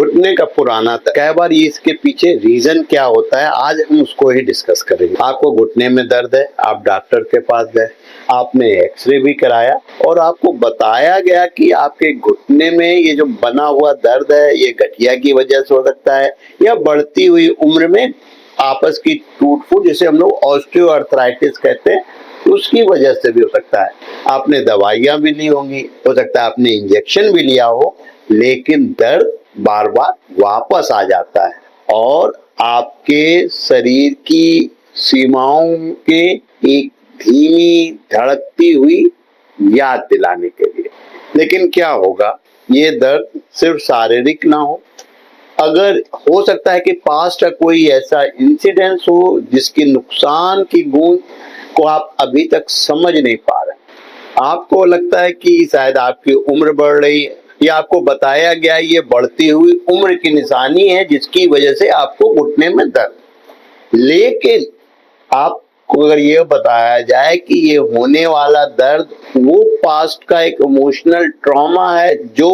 घुटने का पुराना कई बार ये इसके पीछे रीजन क्या होता है, आज हम उसको ही डिस्कस करेंगे। आपको घुटने में दर्द है, आप डॉक्टर के पास गए, आपने एक्सरे भी कराया और आपको बताया गया कि आपके घुटने में ये जो बना हुआ दर्द है ये गठिया की वजह से हो सकता है या बढ़ती हुई उम्र में आपस की टूट फूट, जिसे हम लोग ऑस्टियोआर्थराइटिस कहते हैं, उसकी वजह से भी हो सकता है। आपने दवाइयां भी ली होंगी, हो सकता है आपने इंजेक्शन भी लिया हो, लेकिन दर्द बार बार वापस आ जाता है और आपके शरीर की सीमाओं के एक धीमी धड़कती हुई याद दिलाने के लिए। लेकिन क्या होगा, ये दर्द सिर्फ शारीरिक ना हो, अगर हो सकता है कि पास्ट का कोई ऐसा इंसिडेंस हो जिसकी नुकसान की गूंज को आप अभी तक समझ नहीं पा रहे। आपको लगता है कि शायद आपकी उम्र बढ़ रही है या आपको बताया गया ये बढ़ती हुई उम्र की निशानी है जिसकी वजह से आपको घुटने में दर्द। लेकिन आपको अगर ये बताया जाए कि ये होने वाला दर्द वो पास्ट का एक इमोशनल ट्रॉमा है जो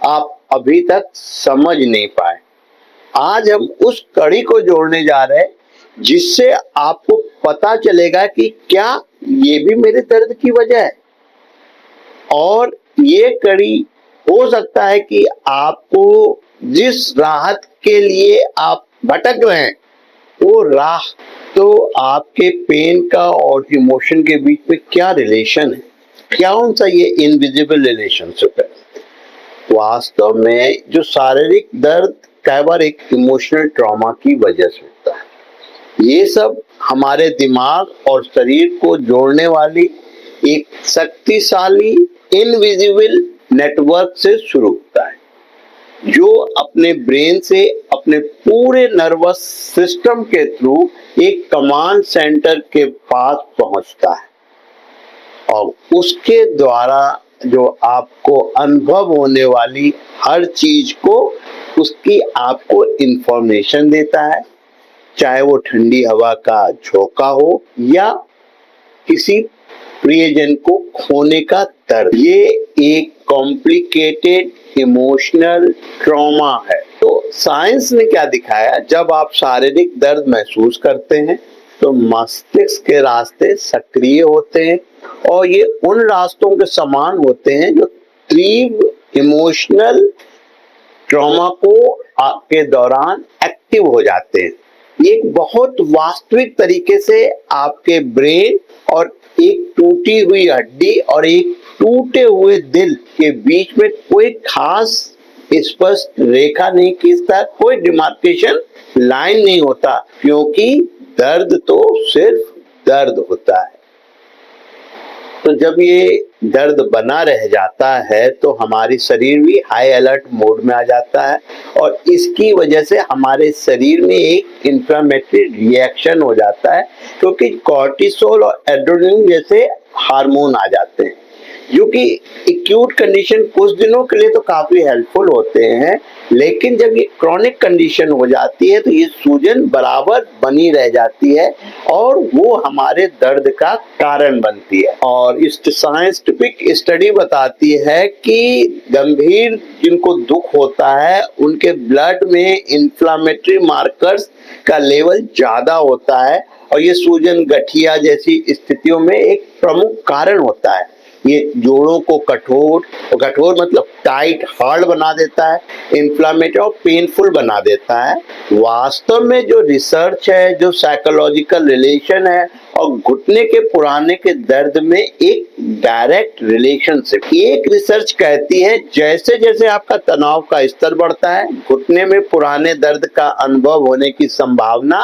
आप अभी तक समझ नहीं पाए, आज हम उस कड़ी को जोड़ने जा रहे हैं जिससे आपको पता चलेगा कि क्या ये भी मेरे दर्द की वजह है। और ये कड़ी हो सकता है कि आपको जिस राहत के लिए आप भटक रहे हैं वो राह, तो आपके पेन का और इमोशन के बीच में क्या रिलेशन है, क्या कौन सा ये इनविजिबल रिलेशनशिप है। वास्तव में जो शारीरिक दर्द कई बार एक इमोशनल ट्रॉमा की वजह से होता है। ये सब हमारे दिमाग और शरीर को जोड़ने वाली एक शक्तिशाली इनविजिबल नेटवर्क से शुरू होता है जो अपने ब्रेन से अपने पूरे नर्वस सिस्टम के थ्रू एक कमांड सेंटर के पास पहुंचता है और उसके द्वारा जो आपको अनुभव होने वाली हर चीज को उसकी आपको इंफॉर्मेशन देता है, चाहे वो ठंडी हवा का झोंका हो या किसी प्रियजन को खोने का दर्द। ये एक कॉम्प्लिकेटेड इमोशनल ट्रॉमा है। तो साइंस ने क्या दिखाया, जब आप शारीरिक दर्द महसूस करते हैं तो मस्तिष्क के रास्ते सक्रिय होते हैं और ये उन रास्तों के समान होते हैं जो तीव्र इमोशनल ट्रॉमा को आपके दौरान एक्टिव हो जाते हैं। एक बहुत वास्तविक तरीके से आपके ब्रेन और एक टूटी हुई हड्डी और एक टूटे हुए दिल के बीच में कोई खास स्पष्ट रेखा नहीं खींचता, कोई डिमार्केशन लाइन नहीं होता, क्योंकि दर्द तो सिर्फ दर्द होता है। तो जब ये दर्द बना रह जाता है तो हमारी शरीर भी हाई अलर्ट मोड में आ जाता है और इसकी वजह से हमारे शरीर में एक इंफ्लेमेटरी रिएक्शन हो जाता है, क्योंकि कॉर्टिसोल और एड्रेनलिन जैसे हार्मोन आ जाते हैं जो कि एक्यूट कंडीशन कुछ दिनों के लिए तो काफी हेल्पफुल होते हैं, लेकिन जब ये क्रॉनिक कंडीशन हो जाती है तो ये सूजन बराबर बनी रह जाती है और वो हमारे दर्द का कारण बनती है। और इस साइंटिफिक स्टडी बताती है कि गंभीर जिनको दुख होता है उनके ब्लड में इंफ्लेमेटरी मार्कर्स का लेवल ज्यादा होता है और ये सूजन गठिया जैसी स्थितियों में एक प्रमुख कारण होता है। ये जोड़ों को कठोर मतलब टाइट हार्ड बना देता है, इन्फ्लामेटरी और पेनफुल बना देता है। वास्तव में जो रिसर्च है, जो साइकोलॉजिकल रिलेशन है और घुटने के पुराने के दर्द में एक डायरेक्ट रिलेशनशिप। एक रिसर्च कहती है जैसे जैसे आपका तनाव का स्तर बढ़ता है घुटने में पुराने दर्द का अनुभव होने की संभावना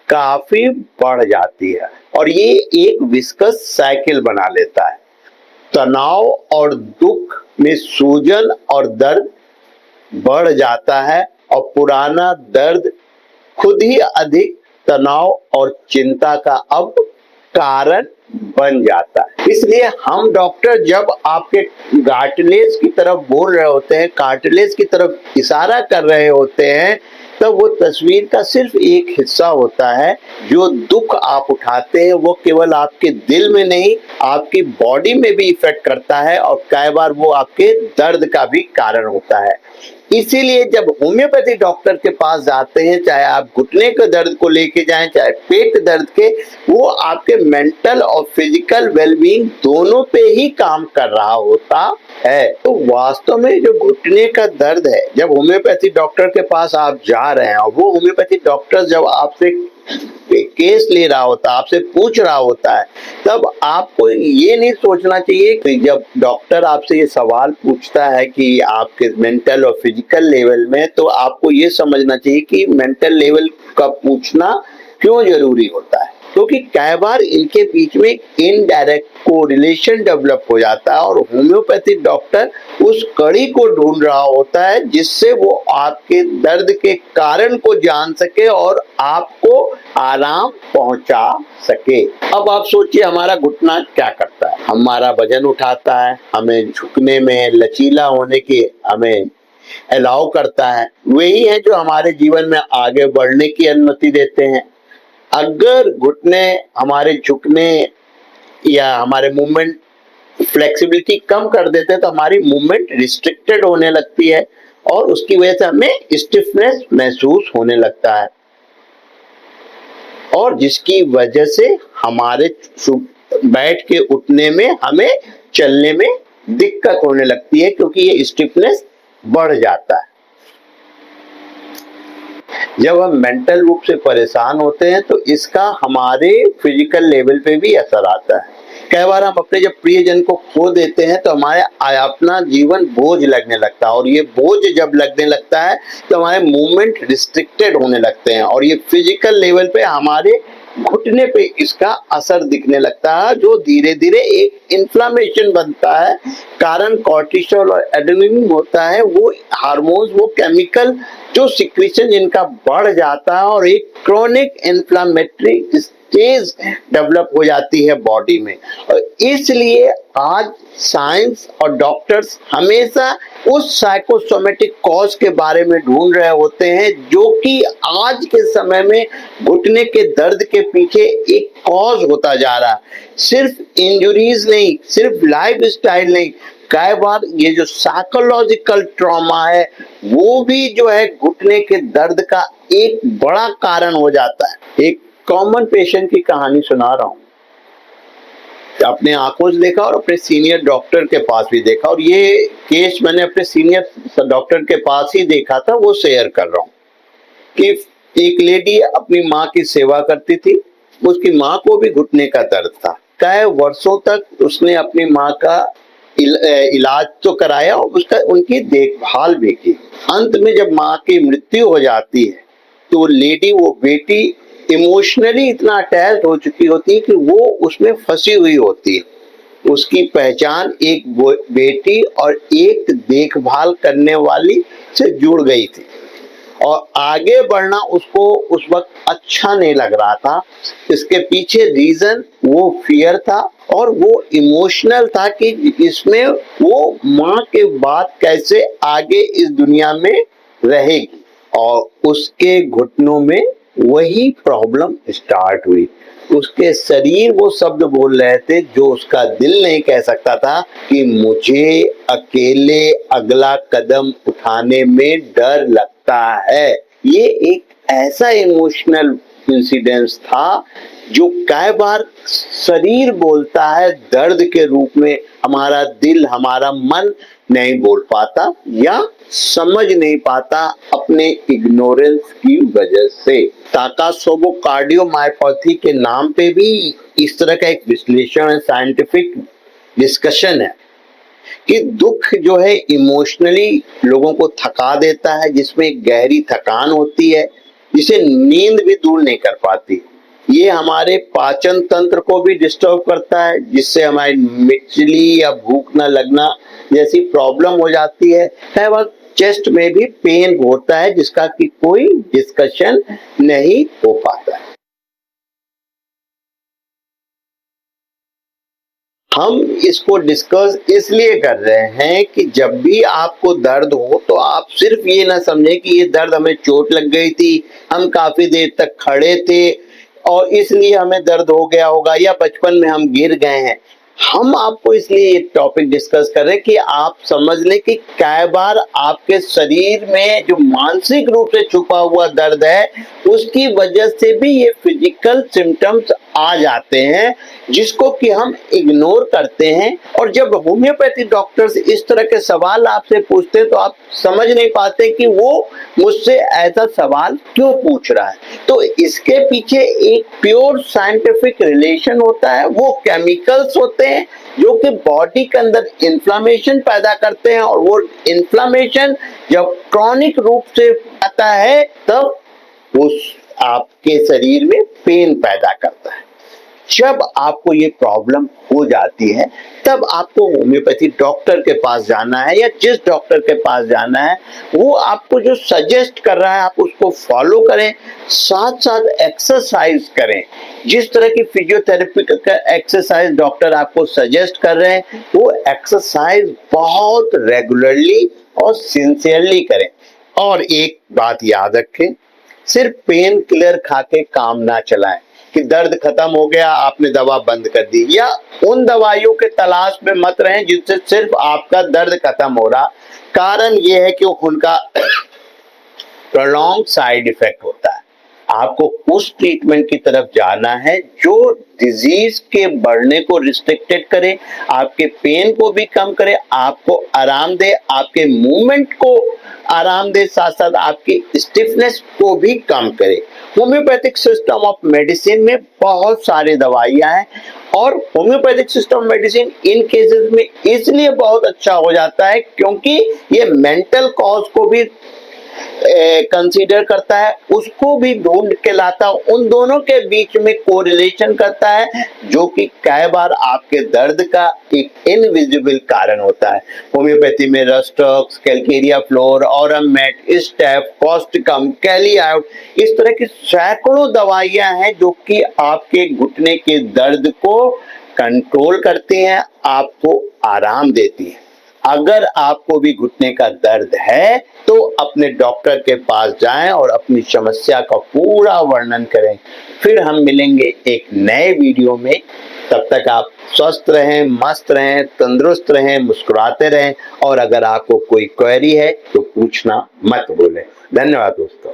काफी बढ़ जाती है और ये एक विस्कस साइकिल बना लेता है। तनाव और दुख में सूजन और दर्द बढ़ जाता है और पुराना दर्द खुद ही अधिक तनाव और चिंता का अब कारण बन जाता है। इसलिए हम डॉक्टर जब आपके कार्टिलेज की तरफ बोल रहे होते हैं, कार्टिलेज की तरफ इशारा कर रहे होते हैं, तब वो तस्वीर का सिर्फ एक हिस्सा होता है। जो दुख आप उठाते हैं वो केवल आपके दिल में नहीं, आपकी बॉडी में भी इफेक्ट करता है और कई बार वो आपके दर्द का भी कारण होता है। इसीलिए जब होम्योपैथी डॉक्टर के पास जाते हैं, चाहे आप घुटने के दर्द को लेके जाएं, चाहे पेट दर्द के, वो आपके मेंटल और फिजिकल वेलबींग दोनों पे ही काम कर रहा होता है। तो वास्तव में जो घुटने का दर्द है, जब होम्योपैथी डॉक्टर के पास आप जा रहे हैं और वो होम्योपैथी डॉक्टर जब आपसे केस ले रहा होता है, आपसे पूछ रहा होता है, तब आपको ये नहीं सोचना चाहिए कि जब डॉक्टर आपसे ये सवाल पूछता है कि आपके मेंटल और फिजिकल लेवल में, तो आपको ये समझना चाहिए कि मेंटल लेवल का पूछना क्यों जरूरी होता है, क्योंकि कई बार इनके बीच में इनडायरेक्ट कोरिलेशन डेवलप हो जाता है और होम्योपैथी डॉक्टर उस कड़ी को ढूंढ रहा होता है जिससे वो आपके दर्द के कारण को जान सके और आपको आराम पहुंचा सके। अब आप सोचिए हमारा घुटना क्या करता है, हमारा वजन उठाता है, हमें झुकने में, लचीला होने की हमें अलाउ करता है, वही है जो हमारे जीवन में आगे बढ़ने की अनुमति देते हैं। अगर घुटने हमारे झुकने या हमारे मूवमेंट फ्लेक्सिबिलिटी कम कर देते हैं तो हमारी मूवमेंट रिस्ट्रिक्टेड होने लगती है और उसकी वजह से हमें स्टिफनेस महसूस होने लगता है और जिसकी वजह से हमारे बैठ के उठने में, हमें चलने में दिक्कत होने लगती है क्योंकि ये स्टिफनेस बढ़ जाता है। जब हम मेंटल रूप से परेशान होते हैं तो इसका हमारे फिजिकल लेवल पे भी असर आता है। कई बार हम अपने जब प्रियजन को खो देते हैं तो हमारे अपना जीवन बोझ लगने लगता है और ये बोझ जब लगने लगता है तो हमारे मूवमेंट रिस्ट्रिक्टेड होने लगते हैं और ये फिजिकल लेवल पे हमारे घुटने पे इसका असर दिखने लगता है, जो धीरे धीरे एक इन्फ्लामेशन बनता है। कारण कॉर्टिसोल और एड्रेनलिन होता है, वो हार्मोन्स, वो केमिकल जो सिक्रीशन इनका बढ़ जाता है और एक क्रोनिक इन्फ्लामेटरी स्टेज डेवलप हो जाती है बॉडी में। और इसलिए आज साइंस और डॉक्टर्स हमेशा उस साइकोसोमेटिक कॉज के बारे में ढूंढ रहे होते हैं जो कि आज के समय में घुटने के दर्द के पीछे एक कॉज होता जा रहा है। सिर्फ इंजुरीज नहीं, सिर्फ लाइफ स्टाइल नहीं, कई बार ये जो साइकोलॉजिकल ट्रॉमा है वो भी जो है घुटने के दर्द का एक बड़ा कारण हो जाता है। एक कॉमन पेशेंट की कहानी सुना रहा हूं, अपने आंखों से देखा और अपने सीनियर डॉक्टर के पास भी देखा, और ये केस मैंने अपने सीनियर डॉक्टर के पास ही देखा था, वो शेयर कर रहा हूँ कि एक लेडी अपनी माँ की सेवा करती थी। उसकी माँ को भी घुटने का दर्द था। कई वर्षों तक उसने अपनी माँ का इलाज तो कराया और उसका उनकी देखभाल भी की। अंत में जब माँ की मृत्यु हो जाती है तो लेडी, वो बेटी इमोशनली इतना अटैच हो चुकी होती है कि वो उसमें फंसी हुई होती है। उसकी पहचान एक बेटी और एक देखभाल करने वाली से जुड़ गई थी और आगे बढ़ना उसको उस वक्त अच्छा नहीं लग रहा था। इसके पीछे रीजन वो फियर था और वो इमोशनल था कि इसमें वो माँ के बाद कैसे आगे इस दुनिया में रहेगी, और उसके घुटनों में वही प्रॉब्लम स्टार्ट हुई। उसके शरीर वो शब्द बोल रहे थे जो उसका दिल नहीं कह सकता था कि मुझे अकेले अगला कदम उठाने में डर लगता है। ये एक ऐसा इमोशनल इंसिडेंस था जो कई बार शरीर बोलता है दर्द के रूप में, हमारा दिल, हमारा मन नहीं बोल पाता या समझ नहीं पाता अपने इग्नोरेंस की वजह से। टाकासोबो कार्डियोमायोपैथी के नाम पे भी इस तरह का एक विश्लेषण है, साइंटिफिक डिस्कशन है कि दुख जो है इमोशनली लोगों को थका देता है, जिसमें गहरी थकान होती है जिसे नींद भी दूर नहीं कर पाती। ये हमारे पाचन तंत्र को भी डिस्टर्ब करता है, जिससे हमारी मिचली या भूख न लगना जैसी प्रॉब्लम हो जाती है। कई बार चेस्ट में भी पेन होता है जिसका कि कोई डिस्कशन नहीं हो पाता है। हम इसको डिस्कस इसलिए कर रहे हैं कि जब भी आपको दर्द हो तो आप सिर्फ ये ना समझें कि ये दर्द हमें चोट लग गई थी, हम काफी देर तक खड़े थे और इसलिए हमें दर्द हो गया होगा, या बचपन में हम गिर गए हैं। हम आपको इसलिए ये टॉपिक डिस्कस कर रहे हैं कि आप समझ लें कि कई बार आपके शरीर में जो मानसिक रूप से छुपा हुआ दर्द है उसकी वजह से भी ये फिजिकल सिम्टम्स आ जाते हैं, जिसको कि हम इग्नोर करते हैं। और जब होम्योपैथी डॉक्टर्स इस तरह के सवाल आपसे पूछते हैं तो आप समझ नहीं पाते कि वो मुझसे ऐसा सवाल क्यों पूछ रहा है। तो इसके पीछे एक प्योर साइंटिफिक रिलेशन होता है, वो केमिकल्स होते हैं जो कि बॉडी के अंदर इन्फ्लामेशन पैदा करते हैं, और वो इन्फ्लामेशन जब क्रॉनिक रूप से आता है तब उस आपके शरीर में पेन पैदा करता है। जब आपको ये प्रॉब्लम हो जाती है तब आपको होम्योपैथी डॉक्टर के पास जाना है, या जिस डॉक्टर के पास जाना है वो आपको जो सजेस्ट कर रहा है आप उसको फॉलो करें, साथ साथ एक्सरसाइज करें। जिस तरह की फिजियोथेरेपी का एक्सरसाइज डॉक्टर आपको सजेस्ट कर रहे हैं वो एक्सरसाइज बहुत रेगुलरली और सिंसियरली करें। और एक बात याद रखें, सिर्फ पेन किलर खा के काम ना चलाएं कि दर्द खत्म हो गया आपने दवा बंद कर दी, या उन दवाइयों के तलाश में मत रहें जिससे सिर्फ आपका दर्द खत्म हो रहा। कारण यह है कि उनका प्रोलॉन्ग साइड इफेक्ट होता है। आपको उस ट्रीटमेंट की तरफ जाना है जो डिजीज के बढ़ने को रिस्ट्रिक्टेड करे, आपके पेन को भी कम करे, आपको आराम दे, आपके मूवमेंट को आराम दे, साथ साथ आपकी स्टिफनेस को भी कम करे। होम्योपैथिक सिस्टम ऑफ मेडिसिन में बहुत सारे दवाइयां हैं, और homeopathic system medicine in cases में इसलिए बहुत अच्छा हो जाता है क्योंकि ये मेंटल कॉज को भी कंसीडर करता है, उसको भी ढूंढ के लाता, उन दोनों के बीच में कोरिलेशन करता है, जो कि कई बार आपके दर्द का एक इनविजिबल कारण होता है। होम्योपैथी में rhus tox, calcarea fluor, aurum met, staph, causticum, कैलियाउट, इस तरह की सैकड़ों दवाइयां हैं जो कि आपके घुटने के दर्द को कंट्रोल करती हैं, आपको आराम देती हैं। अगर आपको भी घुटने का दर्द है तो अपने डॉक्टर के पास जाएं और अपनी समस्या का पूरा वर्णन करें। फिर हम मिलेंगे एक नए वीडियो में। तब तक आप स्वस्थ रहें, मस्त रहें, तंदुरुस्त रहें, मुस्कुराते रहें, और अगर आपको कोई क्वेरी है तो पूछना मत भूलें। धन्यवाद दोस्तों।